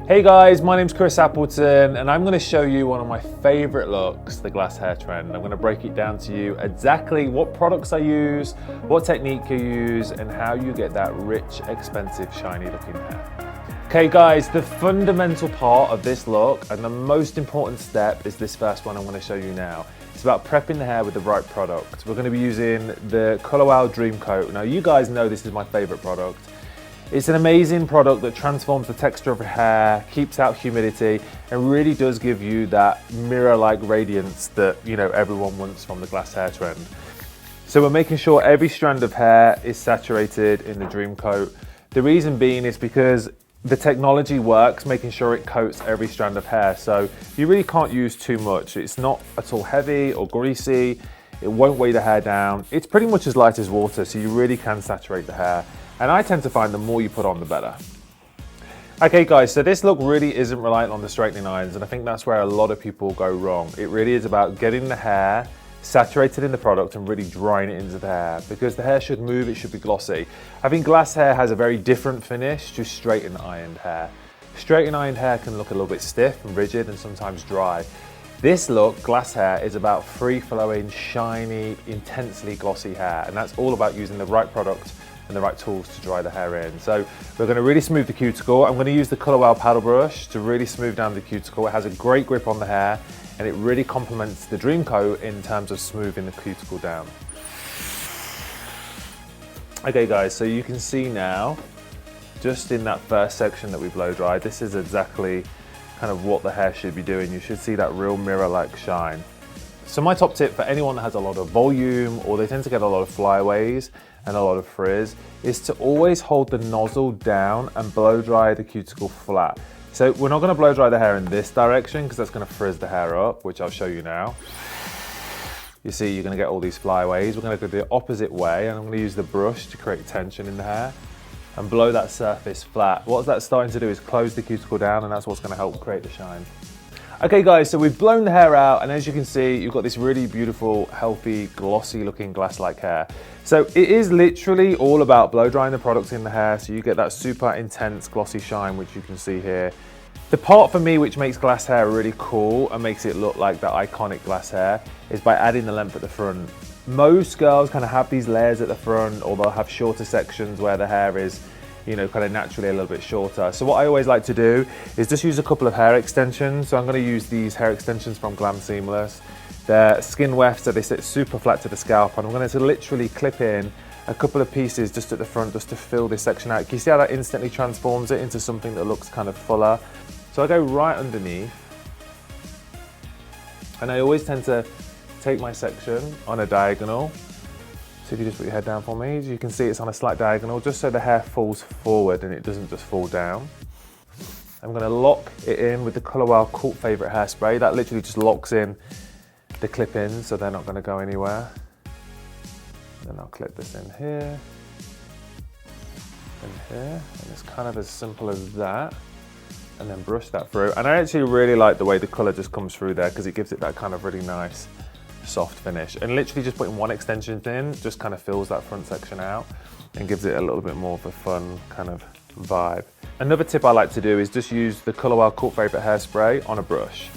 Hey guys, my name's Chris Appleton and I'm going to show you one of my favorite looks, the glass hair trend. I'm going to break it down to you exactly what products I use, what technique you use, and how you get that rich, expensive, shiny looking hair. Okay guys, the fundamental part of this look and the most important step is this first one I'm going to show you now. It's about prepping the hair with the right product. We're going to be using the Color Wow Dream Coat. Now you guys know this is my favorite product. It's an amazing product that transforms the texture of your hair, keeps out humidity, and really does give you that mirror-like radiance that everyone wants from the glass hair trend. So we're making sure every strand of hair is saturated in the Dream Coat. The reason being is because the technology works, making sure it coats every strand of hair. So you really can't use too much. It's not at all heavy or greasy. It won't weigh the hair down. It's pretty much as light as water, so you really can saturate the hair. And I tend to find the more you put on, the better. Okay guys, so this look really isn't reliant on the straightening irons, and I think that's where a lot of people go wrong. It really is about getting the hair saturated in the product and really drying it into the hair, because the hair should move, it should be glossy. I think glass hair has a very different finish to straightened ironed hair. Straightened ironed hair can look a little bit stiff and rigid and sometimes dry. This look, glass hair, is about free-flowing, shiny, intensely glossy hair, and that's all about using the right product and the right tools to dry the hair in. So we're going to really smooth the cuticle. I'm going to use the Color Wow paddle brush to really smooth down the cuticle. It has a great grip on the hair and it really complements the Dream Coat in terms of smoothing the cuticle down. Okay guys, so you can see now, just in that first section that we blow dried, this is exactly kind of what the hair should be doing. You should see that real mirror-like shine. So my top tip for anyone that has a lot of volume or they tend to get a lot of flyaways and a lot of frizz is to always hold the nozzle down and blow dry the cuticle flat. So we're not going to blow dry the hair in this direction because that's going to frizz the hair up, which I'll show you now. You see you're going to get all these flyaways. We're going to go the opposite way and I'm going to use the brush to create tension in the hair and blow that surface flat. What that's starting to do is close the cuticle down, and that's what's going to help create the shine. Okay guys, so we've blown the hair out, and as you can see, you've got this really beautiful, healthy, glossy looking glass-like hair. So it is literally all about blow drying the product in the hair so you get that super intense glossy shine, which you can see here. The part for me which makes glass hair really cool and makes it look like that iconic glass hair is by adding the length at the front. Most girls kind of have these layers at the front, or they'll have shorter sections where the hair is kind of naturally a little bit shorter. So what I always like to do is just use a couple of hair extensions. So I'm going to use these hair extensions from Glam Seamless. They're skin weft, so they sit super flat to the scalp, and I'm going to literally clip in a couple of pieces just at the front just to fill this section out. Can you see how that instantly transforms it into something that looks kind of fuller? So I go right underneath, and I always tend to take my section on a diagonal. So if you just put your head down for me, as you can see it's on a slight diagonal, just so the hair falls forward and it doesn't just fall down. I'm going to lock it in with the Color Wow Cult Favorite Hairspray. That literally just locks in the clip-ins so they're not going to go anywhere. Then I'll clip this in here, and here, and it's kind of as simple as that. And then brush that through. And I actually really like the way the colour just comes through there because it gives it that kind of really nice soft finish, and literally just putting one extension in just kind of fills that front section out and gives it a little bit more of a fun kind of vibe. Another tip I like to do is just use the Color Wow Cult Favorite Hairspray on a brush.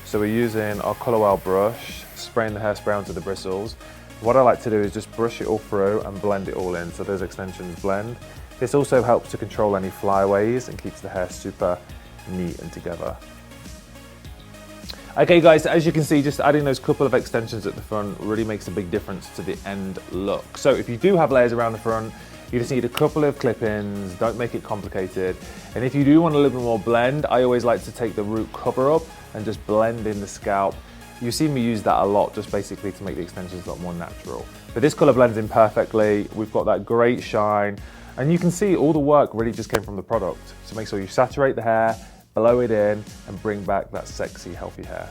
So we're using our Color Wow brush, spraying the hairspray onto the bristles. What I like to do is just brush it all through and blend it all in so those extensions blend. This also helps to control any flyaways and keeps the hair super neat and together. Okay guys, as you can see, just adding those couple of extensions at the front really makes a big difference to the end look. So if you do have layers around the front, you just need a couple of clip-ins, don't make it complicated. And if you do want a little bit more blend, I always like to take the root cover up and just blend in the scalp. You see me use that a lot, just basically to make the extensions a lot more natural. But this color blends in perfectly, we've got that great shine, and you can see all the work really just came from the product. So make sure you saturate the hair, blow it in, and bring back that sexy, healthy hair.